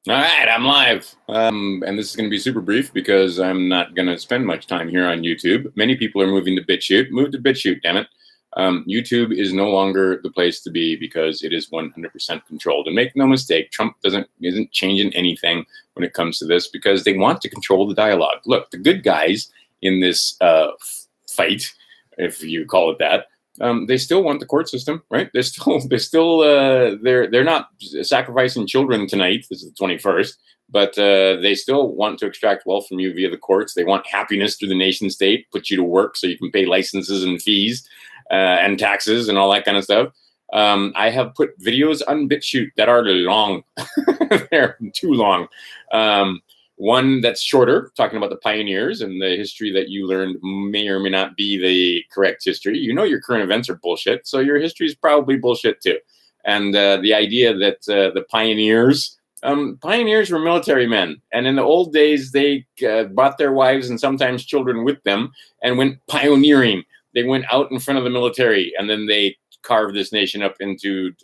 All right, I'm live. And this is going to be super brief because I'm not going to spend much time here on YouTube. Many people are moving to BitChute. Move to BitChute, damn it. YouTube is no longer the place to be because it is 100% controlled. And make no mistake, Trump isn't changing anything when it comes to this because they want to control the dialogue. Look, the good guys in this fight, if you call it that, they still want the court system, right? They're not sacrificing children tonight. This is the 21st, but they still want to extract wealth from you via the courts. They want happiness through the nation state, put you to work so you can pay licenses and fees and taxes and all that kind of stuff. I have put videos on BitChute that are long. They're too long. One that's shorter, talking about the pioneers and the history that you learned may or may not be the correct history. You know your current events are bullshit, so your history is probably bullshit too. And the idea that the pioneers were military men, and in the old days they brought their wives and sometimes children with them and went pioneering. They went out in front of the military, and then they carved this nation up into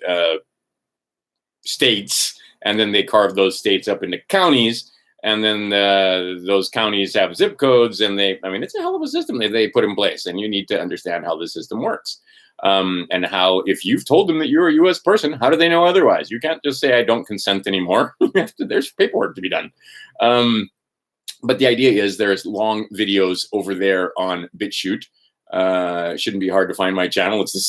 states, and then they carved those states up into counties. And then those counties have zip codes, and it's a hell of a system they put in place. And you need to understand how the system works. And how, if you've told them that you're a U.S. person, how do they know otherwise? You can't just say, I don't consent anymore. There's paperwork to be done. But the idea is there's long videos over there on BitChute. Shouldn't be hard to find my channel. It's the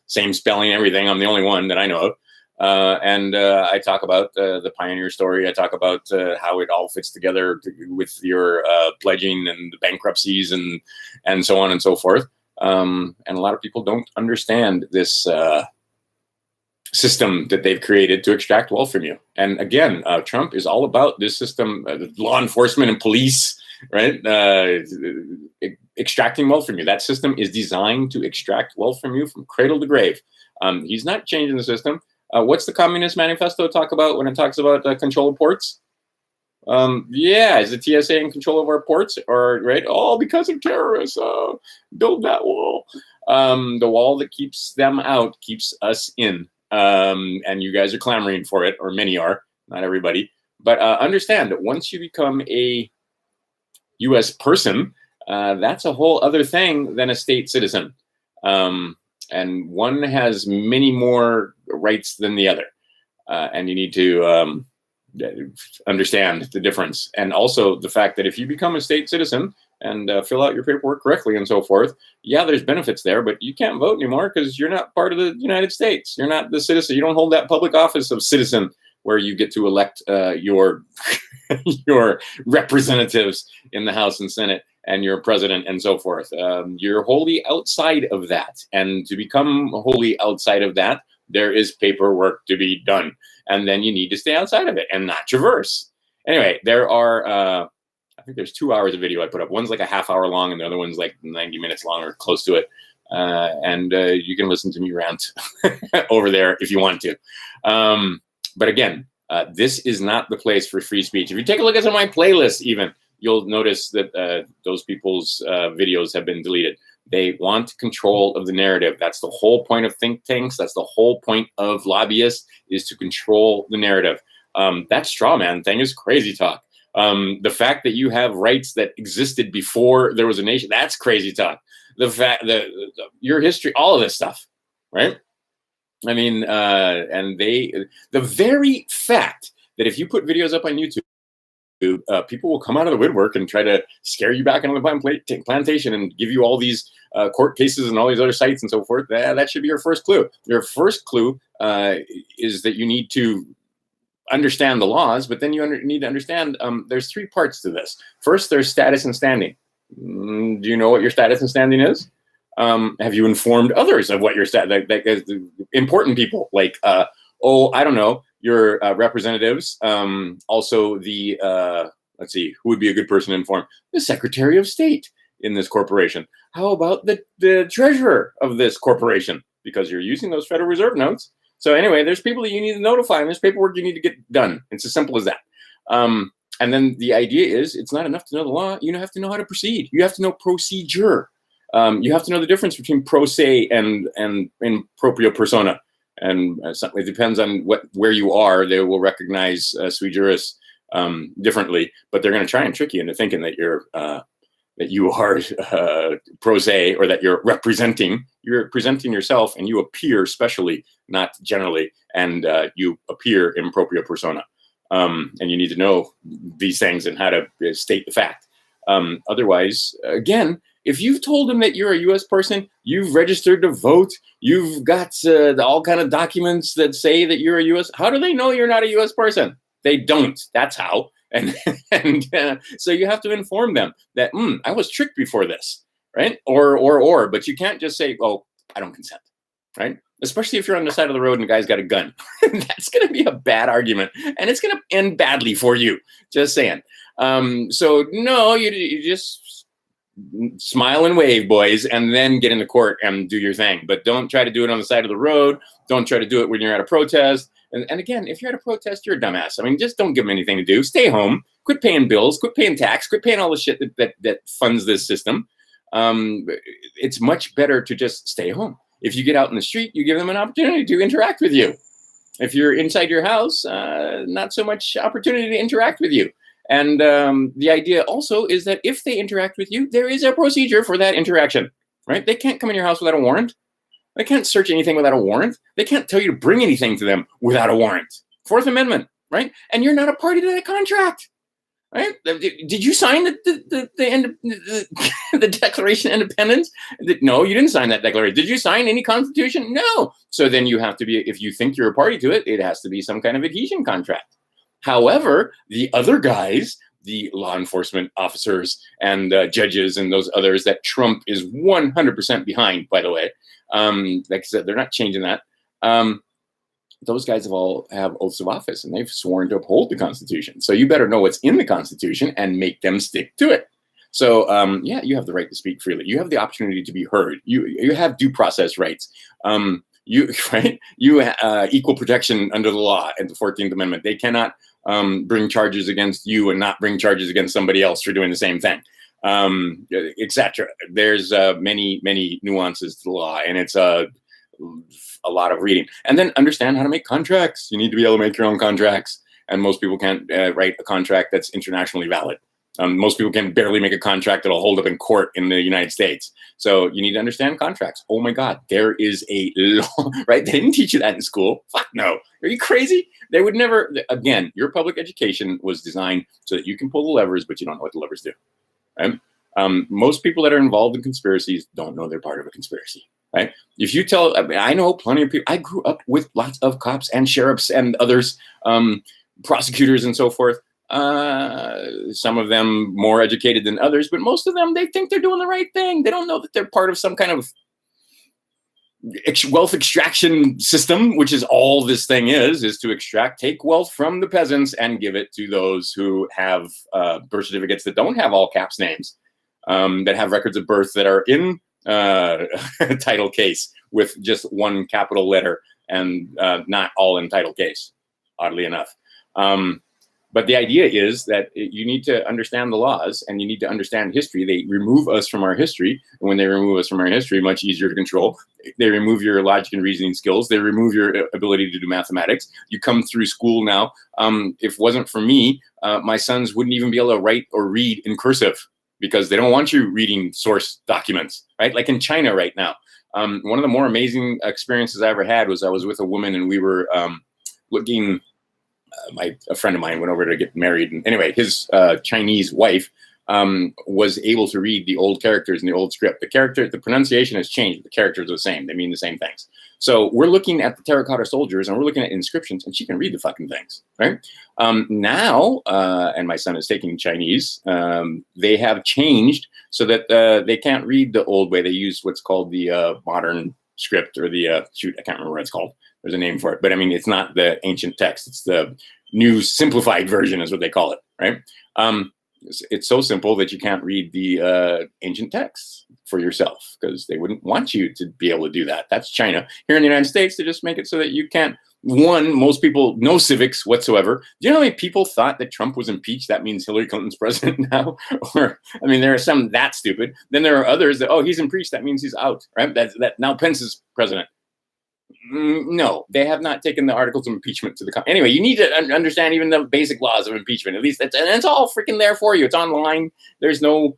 same spelling, everything. I'm the only one that I know of. And I talk about the pioneer story. I talk about how it all fits together with your pledging and the bankruptcies and so on and so forth. And a lot of people don't understand this system that they've created to extract wealth from you. And again, Trump is all about this system, law enforcement and police, right? Extracting wealth from you. That system is designed to extract wealth from you from cradle to grave. He's not changing the system. What's the Communist Manifesto talk about when it talks about control of ports? Is the TSA in control of our ports? Or, right? All because of terrorists. Build that wall. The wall that keeps them out keeps us in. And you guys are clamoring for it, or many are, not everybody. But understand that once you become a U.S. person, that's a whole other thing than a state citizen. And one has many more rights than the other. And you need to understand the difference. And also the fact that if you become a state citizen and fill out your paperwork correctly and so forth, yeah, there's benefits there, but you can't vote anymore because you're not part of the United States. You're not the citizen. You don't hold that public office of citizen where you get to elect your representatives in the House and Senate and your president and so forth. You're wholly outside of that. And to become wholly outside of that, there is paperwork to be done. And then you need to stay outside of it and not traverse. Anyway, there are, I think there's 2 hours of video I put up. One's like a half hour long and the other one's like 90 minutes long or close to it. And you can listen to me rant over there if you want to. But again, this is not the place for free speech. If you take a look at some of my playlists even, you'll notice that those people's videos have been deleted. They want control of the narrative. That's the whole point of think tanks. That's the whole point of lobbyists, is to control the narrative. That straw man thing is crazy talk. The fact that you have rights that existed before there was a nation, that's crazy talk. The fact that your history, all of this stuff, right? I mean, and the very fact that if you put videos up on YouTube, people will come out of the woodwork and try to scare you back into the plantation and give you all these court cases and all these other sites and so forth. That should be your first clue. Your first clue is that you need to understand the laws, but then you need to understand there's 3 parts to this. First, there's status and standing. Do you know what your status and standing is? Have you informed others of what your status? Important people like, I don't know, your representatives. Also, the let's see, who would be a good person to inform? The Secretary of State in this corporation. How about the treasurer of this corporation? Because you're using those Federal Reserve notes. So anyway, there's people that you need to notify, and there's paperwork you need to get done. It's as simple as that. And then the idea is, it's not enough to know the law. You have to know how to proceed. You have to know procedure. You have to know the difference between pro se and in proprio persona. And it depends on where you are. They will recognize sui juris differently, but they're going to try and trick you into thinking that you are pro se, or that you're presenting yourself, and you appear specially, not generally, and you appear in propria persona. And you need to know these things and how to state the fact. Otherwise, again, if you've told them that you're a U.S. person, you've registered to vote, you've got all kind of documents that say that you're a U.S. How do they know you're not a U.S. person? They don't. That's how. And so you have to inform them that I was tricked before this, right? Or, but you can't just say, "Oh, I don't consent," right? Especially if you're on the side of the road and the guy's got a gun. That's going to be a bad argument, and it's going to end badly for you. Just saying. So no, you just smile and wave, boys, and then get into court and do your thing. But don't try to do it on the side of the road. Don't try to do it when you're at a protest. And again, if you're at a protest, you're a dumbass. I mean, just don't give them anything to do. Stay home. Quit paying bills. Quit paying tax. Quit paying all the shit that funds this system. It's much better to just stay home. If you get out in the street, you give them an opportunity to interact with you. If you're inside your house, not so much opportunity to interact with you. And the idea also is that if they interact with you, there is a procedure for that interaction, right? They can't come in your house without a warrant. They can't search anything without a warrant. They can't tell you to bring anything to them without a warrant. Fourth Amendment, right? And you're not a party to that contract, right? Did you sign the Declaration of Independence? No, you didn't sign that declaration. Did you sign any constitution? No. So then you have to be, if you think you're a party to it, it has to be some kind of adhesion contract. However, the other guys, the law enforcement officers and judges and those others that Trump is 100% behind, by the way, like I said, they're not changing that. Those guys have oaths of office, and they've sworn to uphold the Constitution. So you better know what's in the Constitution and make them stick to it. So yeah, you have the right to speak freely. You have the opportunity to be heard. You have due process rights. You equal protection under the law and the 14th Amendment. They cannot bring charges against you and not bring charges against somebody else for doing the same thing, etc. There's many nuances to the law, and it's a lot of reading. And then understand how to make contracts. You need to be able to make your own contracts, and most people can't write a contract that's internationally valid. Most people can barely make a contract that'll hold up in court in the United States. So you need to understand contracts. Oh my God, there is a law, right? They didn't teach you that in school. Fuck no. Are you crazy? They would never, again, your public education was designed so that you can pull the levers, but you don't know what the levers do, right? Most people that are involved in conspiracies don't know they're part of a conspiracy, right? If you tell, I know plenty of people, I grew up with lots of cops and sheriffs and others, prosecutors and so forth. Some of them more educated than others, but most of them, they think they're doing the right thing. They don't know that they're part of some kind of wealth extraction system, which is all this thing is to take wealth from the peasants and give it to those who have birth certificates that don't have all caps names, that have records of birth that are in title case with just one capital letter and not all in title case, oddly enough. But the idea is that you need to understand the laws and you need to understand history. They remove us from our history. And when they remove us from our history, much easier to control. They remove your logic and reasoning skills. They remove your ability to do mathematics. You come through school now. If it wasn't for me, my sons wouldn't even be able to write or read in cursive because they don't want you reading source documents, right? Like in China right now. One of the more amazing experiences I ever had was I was with a woman and we were looking... a friend of mine went over to get married, and anyway, his Chinese wife was able to read the old characters in the old script. The pronunciation has changed, but the characters are the same. They mean the same things. So we're looking at the terracotta soldiers, and we're looking at inscriptions, and she can read the fucking things, right? Now, and my son is taking Chinese. They have changed so that they can't read the old way. They use what's called the modern script, or the I can't remember what it's called. There's a name for it, but I mean, it's not the ancient text. It's the new simplified version is what they call it, right? It's so simple that you can't read the ancient texts for yourself because they wouldn't want you to be able to do that. That's China. Here in the United States, they just make it so that you can't. One, most people, no civics whatsoever. Do you know how many people thought that Trump was impeached? That means Hillary Clinton's president now. Or, I mean, there are some that stupid. Then there are others that, oh, he's impeached. That means he's out, right? That now Pence is president. No, they have not taken the articles of impeachment to the anyway. You need to understand even the basic laws of impeachment. At least and it's all freaking there for you. It's online. There's no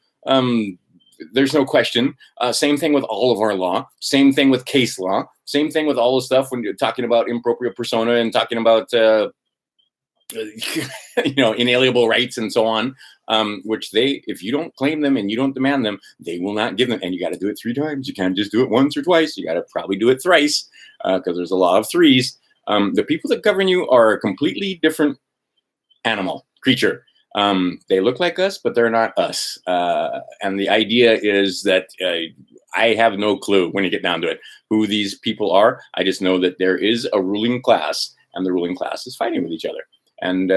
question. Same thing with all of our law. Same thing with case law. Same thing with all the stuff when you're talking about improprium persona and talking about inalienable rights and so on, which if you don't claim them and you don't demand them, they will not give them. And you got to do it 3 times. You can't just do it once or twice. You got to probably do it thrice, because there's a law of 3s. The people that govern you are a completely different animal, creature. They look like us, but they're not us. And the idea is that I have no clue, when you get down to it, who these people are. I just know that there is a ruling class, and the ruling class is fighting with each other. And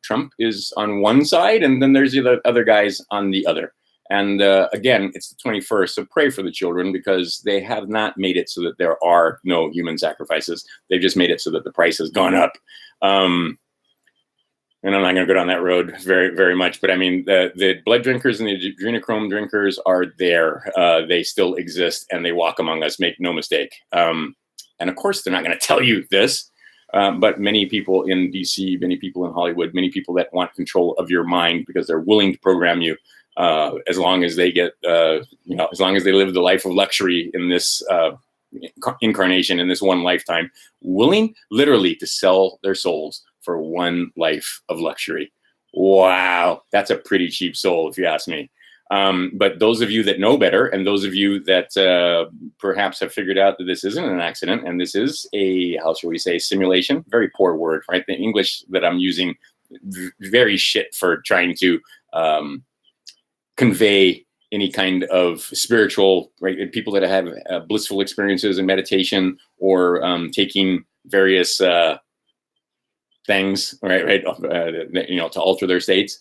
Trump is on one side, and then there's the other guys on the other. And again, it's the 21st, so pray for the children, because they have not made it so that there are no human sacrifices. They've just made it so that the price has gone up. And I'm not going to go down that road very, very much. But I mean, the blood drinkers and the adrenochrome drinkers are there. They still exist, and they walk among us, make no mistake. And of course, they're not going to tell you this. But many people in DC, many people in Hollywood, many people that want control of your mind, because they're willing to program you, as long as they get, as long as they live the life of luxury in this incarnation, in this one lifetime, willing literally to sell their souls for one life of luxury. Wow, that's a pretty cheap soul, if you ask me. But those of you that know better, and those of you that perhaps have figured out that this isn't an accident, and this is a, how shall we say, simulation, very poor word, right? The English that I'm using, very shit for trying to convey any kind of spiritual, right? People that have blissful experiences in meditation, or taking various things, right, to alter their states.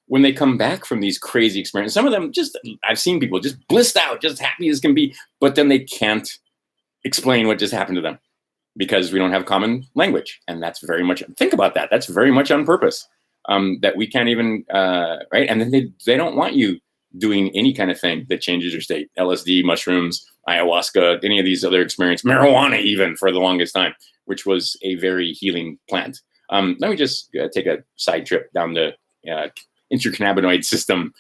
When they come back from these crazy experiences, some of them I've seen people just blissed out, just happy as can be, but then they can't explain what just happened to them, because we don't have common language. And that's very much, think about that. That's very much on purpose, that we can't even, right. And then they don't want you doing any kind of thing that changes your state. LSD, mushrooms, ayahuasca, any of these other experiences, marijuana even, for the longest time, which was a very healing plant. Let me just take a side trip down the intercannabinoid system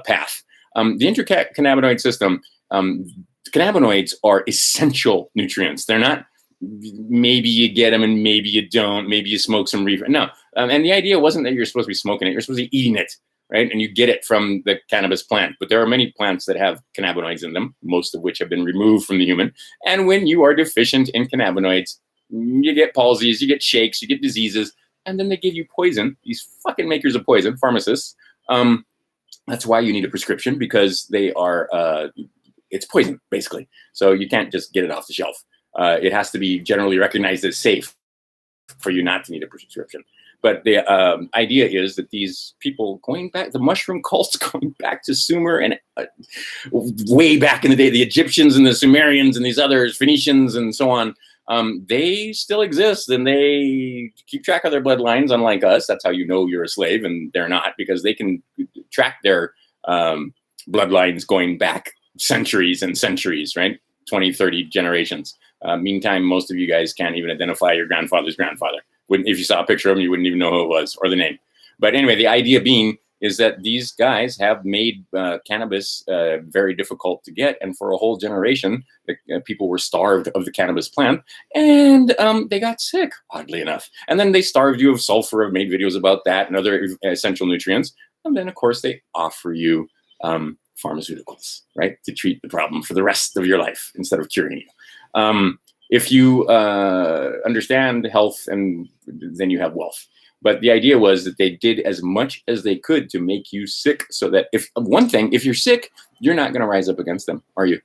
path. The intercannabinoid system, cannabinoids are essential nutrients. They're not, maybe you get them and maybe you don't, maybe you smoke some reefer. No. And the idea wasn't that you're supposed to be smoking it, you're supposed to be eating it, right? And you get it from the cannabis plant. But there are many plants that have cannabinoids in them, most of which have been removed from the human. And when you are deficient in cannabinoids, you get palsies, you get shakes, you get diseases, and then they give you poison. These fucking makers of poison, pharmacists. That's why you need a prescription, because they are, it's poison, basically. So you can't just get it off the shelf. It has to be generally recognized as safe for you not to need a prescription. But the idea is that these people, going back, the mushroom cults going back to Sumer and way back in the day, the Egyptians and the Sumerians and these others, Phoenicians and so on, they still exist, and they keep track of their bloodlines, unlike us. That's how you know you're a slave, and they're not, because they can track their bloodlines going back centuries and centuries, right? 20, 30 generations. Meantime, most of you guys can't even identify your grandfather's grandfather. If you saw a picture of him, you wouldn't even know who it was, or the name. But anyway, the idea being is that these guys have made cannabis very difficult to get. And for a whole generation, people were starved of the cannabis plant, and they got sick, oddly enough. And then they starved you of sulfur. I've made videos about that and other essential nutrients. And then, of course, they offer you pharmaceuticals, right, to treat the problem for the rest of your life instead of curing you. If you understand health, and then you have wealth. But the idea was that they did as much as they could to make you sick, so that if you're sick, you're not going to rise up against them, are you?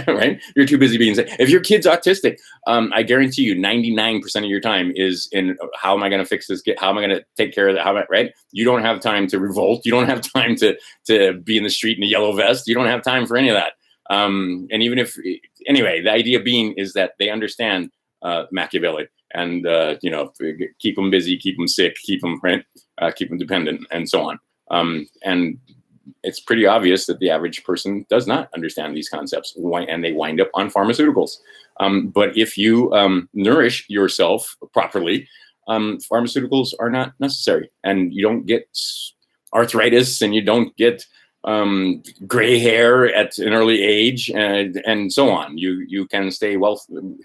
Right? You're too busy being sick. If your kid's autistic, I guarantee you 99% of your time is in, how am I going to fix this kid? How am I going to take care of that? Right? You don't have time to revolt. You don't have time to be in the street in a yellow vest. You don't have time for any of that. And even if, anyway, the idea being is that they understand Machiavelli, and keep them busy, keep them sick, keep them dependent, and so on. And it's pretty obvious that the average person does not understand these concepts, and they wind up on pharmaceuticals. But if you nourish yourself properly, pharmaceuticals are not necessary, and you don't get arthritis, and you don't get gray hair at an early age, and so on. You can stay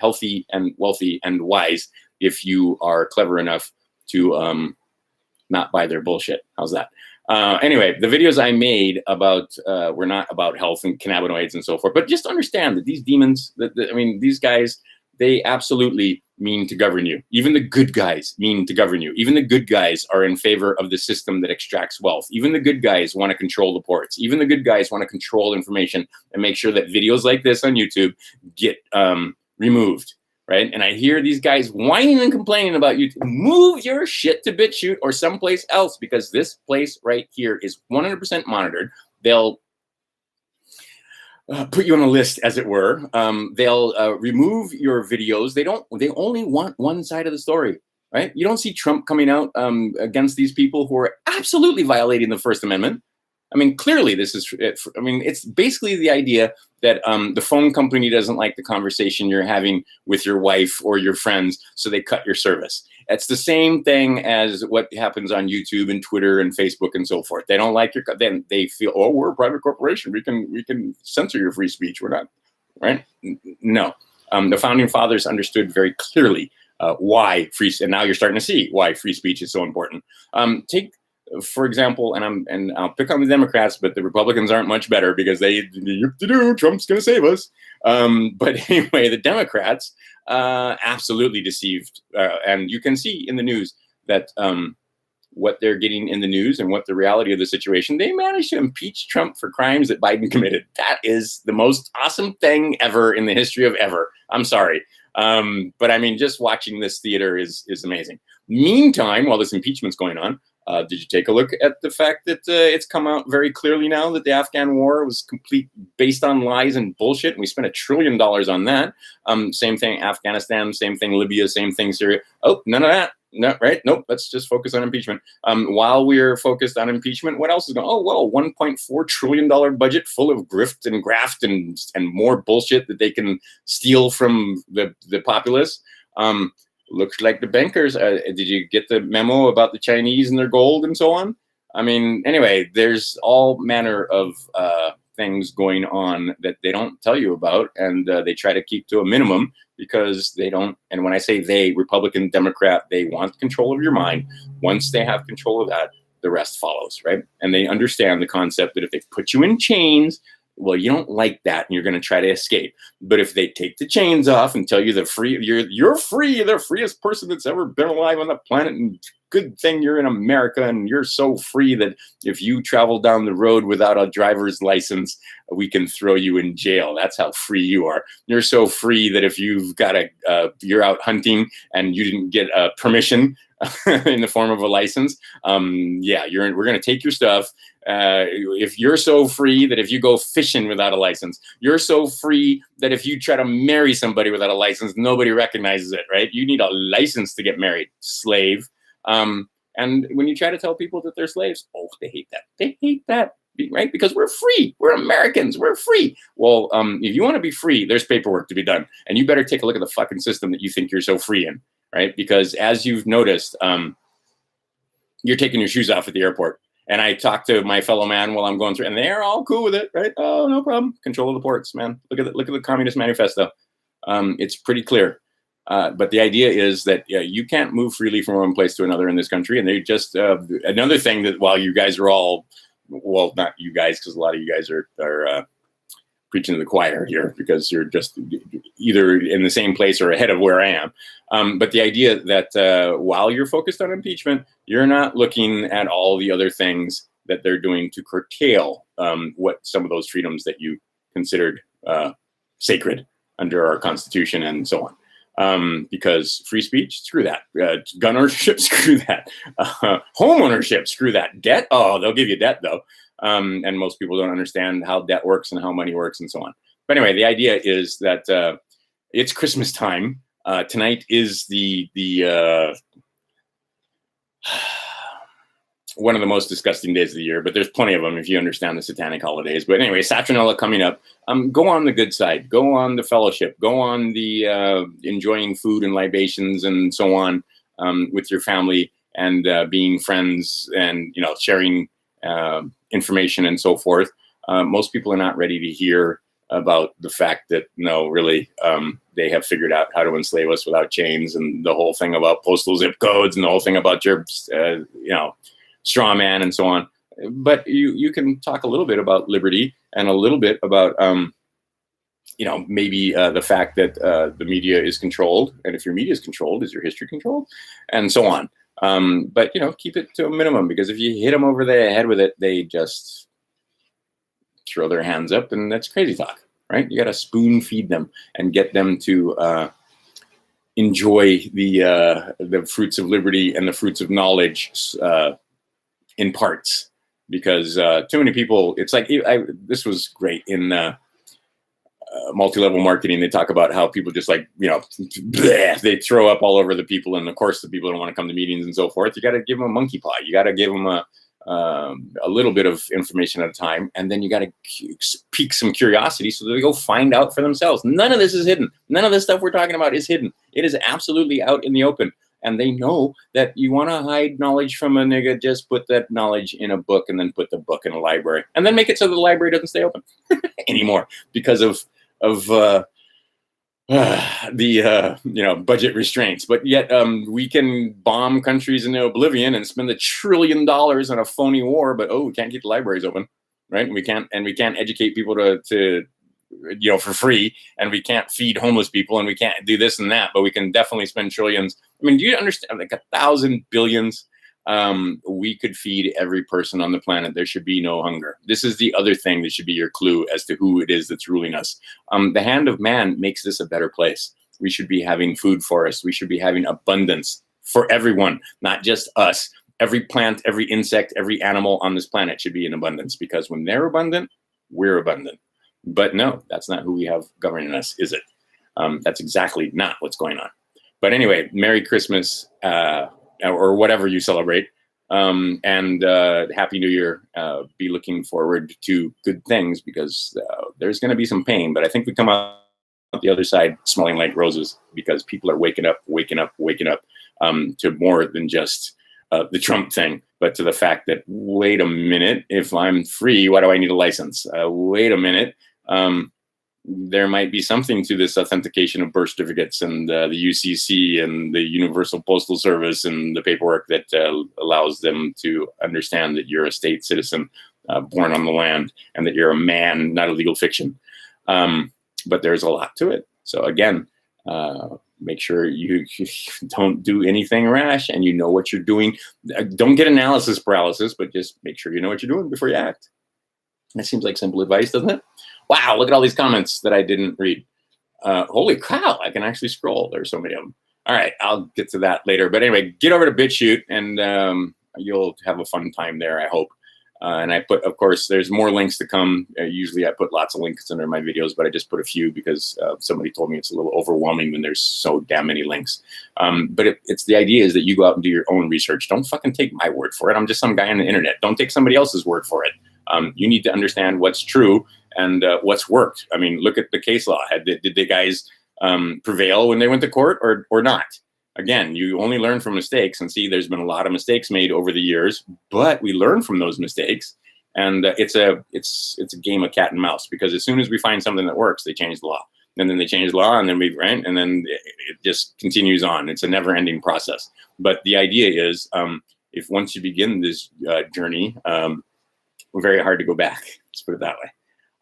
healthy and wealthy and wise if you are clever enough to not buy their bullshit. How's that? Anyway, the videos I made about were not about health and cannabinoids and so forth, but just understand that these demons, I mean, these guys, they absolutely mean to govern you. Even the good guys mean to govern you. Even the good guys are in favor of the system that extracts wealth. Even the good guys want to control the ports. Even the good guys want to control information and make sure that videos like this on YouTube get removed, right? And I hear these guys whining and complaining about YouTube. Move your shit to BitChute or someplace else, because this place right here is 100% monitored. They'll put you on a list, as it were. They'll remove your videos. They only want one side of the story, right? You don't see Trump coming out against these people who are absolutely violating the First Amendment. I mean, clearly this is, I mean, it's basically the idea that the phone company doesn't like the conversation you're having with your wife or your friends, so they cut your service. It's the same thing as what happens on YouTube and Twitter and Facebook and so forth. They don't like your, then they feel, oh, we're a private corporation. We can censor your free speech. We're not, right? No. The founding fathers understood very clearly why free, and now you're starting to see why free speech is so important. Take, for example, and I'll pick on the Democrats, but the Republicans aren't much better because Trump's going to save us. But anyway, the Democrats absolutely deceived, and you can see in the news that what they're getting in the news and what the reality of the situation. They managed to impeach Trump for crimes that Biden committed. That is the most awesome thing ever in the history of ever. I'm sorry. But I mean, just watching this theater is amazing. Meantime, while this impeachment's going on, did you take a look at the fact that it's come out very clearly now that the Afghan war was based on lies and bullshit, and we spent $1 trillion on that. Same thing, Afghanistan, same thing, Libya, same thing, Syria. Oh, none of that. No, right? Nope. Let's just focus on impeachment. While we're focused on impeachment, what else is going on? Oh, well, $1.4 trillion budget full of grift and graft and more bullshit that they can steal from the populace. Looks like the bankers. Did you get the memo about the Chinese and their gold and so on? I mean, anyway, there's all manner of things going on that they don't tell you about, and they try to keep to a minimum because they don't. And when I say they, Republican, Democrat, they want control of your mind. Once they have control of that, the rest follows, right? And they understand the concept that if they put you in chains, well, you don't like that, and you're going to try to escape. But if they take the chains off and tell you you're free, the freest person that's ever been alive on the planet, and good thing you're in America, and you're so free that if you travel down the road without a driver's license, we can throw you in jail. That's how free you are. You're so free that if you've got you're out hunting and you didn't get permission in the form of a license, we're going to take your stuff. If you're so free that if you go fishing without a license, you're so free that if you try to marry somebody without a license, nobody recognizes it, right? You need a license to get married, slave. And when you try to tell people that they're slaves, oh, they hate that. They hate that, right? Because we're free. We're Americans. We're free. Well, if you want to be free, there's paperwork to be done. And you better take a look at the fucking system that you think you're so free in, right? Because as you've noticed, you're taking your shoes off at the airport. And I talk to my fellow man while I'm going through, and they're all cool with it, right? Oh, no problem. Control of the ports, man. Look at the Communist Manifesto. It's pretty clear. But the idea is that you can't move freely from one place to another in this country. And they just another thing that while you guys are all, well, not you guys, because a lot of you guys are preaching to the choir here because you're just either in the same place or ahead of where I am. But the idea that while you're focused on impeachment, you're not looking at all the other things that they're doing to curtail what some of those freedoms that you considered sacred under our Constitution and so on. Because free speech, screw that. Gun ownership, screw that. Home ownership, screw that. Debt, oh, they'll give you debt though. And most people don't understand how debt works and how money works and so on. But anyway, the idea is that it's Christmas time. Tonight is the one of the most disgusting days of the year, but there's plenty of them if you understand the satanic holidays. But anyway, Saturnalia coming up. Go on the good side. Go on the fellowship. Go on the enjoying food and libations and so on with your family and being friends and, you know, sharing information and so forth. Most people are not ready to hear about the fact that, no, really, they have figured out how to enslave us without chains, and the whole thing about postal zip codes and the whole thing about your, you know, straw man and so on. But you can talk a little bit about liberty and a little bit about, you know, maybe the fact that the media is controlled. And if your media is controlled, is your history controlled? And so on. But, you know, keep it to a minimum, because if you hit them over the head with it, they just throw their hands up, and that's crazy talk, right? You got to spoon feed them and get them to enjoy the fruits of liberty and the fruits of knowledge in parts, because too many people, it's like, this was great in multi-level marketing. They talk about how people just, like, you know, bleh, they throw up all over the people, and of course the people don't want to come to meetings and so forth. You got to give them a monkey paw. You got to give them a little bit of information at a time, and then you got to pique some curiosity so that they go find out for themselves. None of this is hidden. None of this stuff we're talking about is hidden. It is absolutely out in the open, and they know that you want to hide knowledge from a nigga. Just put that knowledge in a book, and then put the book in a library, and then make it so the library doesn't stay open anymore because of the you know, budget restraints. But yet we can bomb countries into oblivion and spend $1 trillion on a phony war, but we can't keep the libraries open, right? And we can't educate people to you know, for free, and we can't feed homeless people, and we can't do this and that, but we can definitely spend trillions. I mean, do you understand, like 1,000 billions? We could feed every person on the planet. There should be no hunger. This is the other thing that should be your clue as to who it is that's ruling us. The hand of man makes this a better place. We should be having food for us. We should be having abundance for everyone, not just us. Every plant, every insect, every animal on this planet should be in abundance, because when they're abundant, we're abundant. But no, that's not who we have governing us, is it? That's exactly not what's going on. But anyway, Merry Christmas, or whatever you celebrate, and Happy New Year. Be looking forward to good things, because there's going to be some pain, but I think we come out the other side smelling like roses, because people are waking up to more than just the Trump thing, but to the fact that, wait a minute, if I'm free, why do I need a license? Wait a minute. There might be something to this authentication of birth certificates and the UCC and the Universal Postal Service and the paperwork that allows them to understand that you're a state citizen born on the land, and that you're a man, not a legal fiction. But there's a lot to it. So again, make sure you don't do anything rash, and you know what you're doing. Don't get analysis paralysis, but just make sure you know what you're doing before you act. That seems like simple advice, doesn't it? Wow, look at all these comments that I didn't read. Holy cow, I can actually scroll. There's so many of them. All right, I'll get to that later. But anyway, get over to BitChute, and you'll have a fun time there, I hope. And I put, of course, there's more links to come. Usually I put lots of links under my videos, but I just put a few because somebody told me it's a little overwhelming when there's so damn many links. But it's the idea is that you go out and do your own research. Don't fucking take my word for it. I'm just some guy on the internet. Don't take somebody else's word for it. You need to understand what's true and what's worked. I mean, look at the case law. Did the guys prevail when they went to court or not? Again, you only learn from mistakes, and see, there's been a lot of mistakes made over the years, but we learn from those mistakes, and it's a game of cat and mouse, because as soon as we find something that works, they change the law, and then they change the law, and then we rent, and then it just continues on. It's a never-ending process. But the idea is, if once you begin this journey, very hard to go back. Let's put it that way.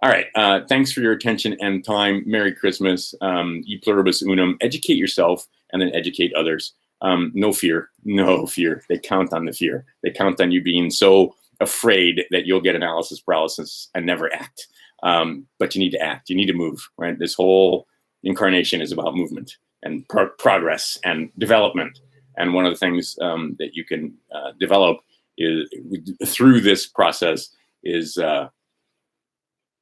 All right. Thanks for your attention and time. Merry Christmas. E pluribus unum. Educate yourself and then educate others. No fear. No fear. They count on the fear. They count on you being so afraid that you'll get analysis paralysis and never act. But you need to act. You need to move, right? This whole incarnation is about movement and progress and development. And one of the things that you can develop is through this process is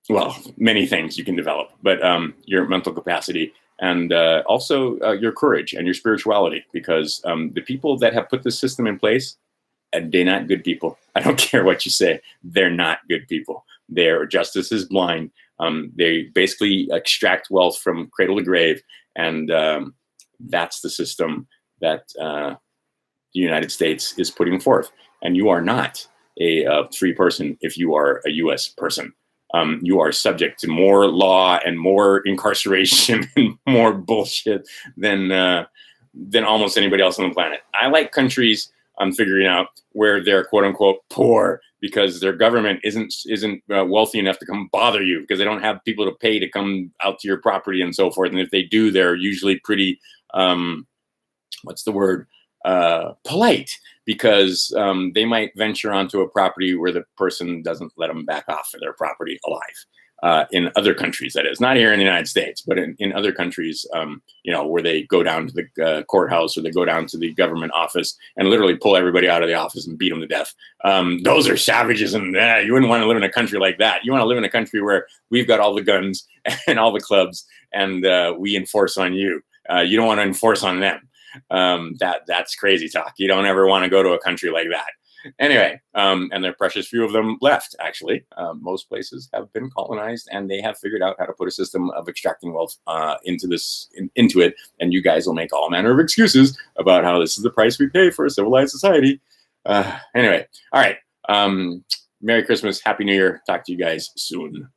well, many things you can develop, but your mental capacity and also your courage and your spirituality, because the people that have put this system in place, they're not good people. I don't care what you say. They're not good people. Their justice is blind. They basically extract wealth from cradle to grave. And that's the system that the United States is putting forth. And you are not a free person if you are a U.S. person. You are subject to more law and more incarceration and more bullshit than almost anybody else on the planet. I like countries I'm figuring out where they're quote unquote poor because their government isn't wealthy enough to come bother you because they don't have people to pay to come out to your property and so forth. And if they do, they're usually pretty what's the word? Polite, because they might venture onto a property where the person doesn't let them back off of their property alive. In other countries, that is, not here in the United States, but in other countries, where they go down to the courthouse or they go down to the government office and literally pull everybody out of the office and beat them to death. Those are savages, and you wouldn't want to live in a country like that. You want to live in a country where we've got all the guns and all the clubs, and we enforce on you. You don't want to enforce on them. That's crazy talk. You don't ever want to go to a country like that. Anyway, and there are precious few of them left, actually. Most places have been colonized, and they have figured out how to put a system of extracting wealth into it. And you guys will make all manner of excuses about how this is the price we pay for a civilized society. Anyway, all right. Merry Christmas. Happy New Year. Talk to you guys soon.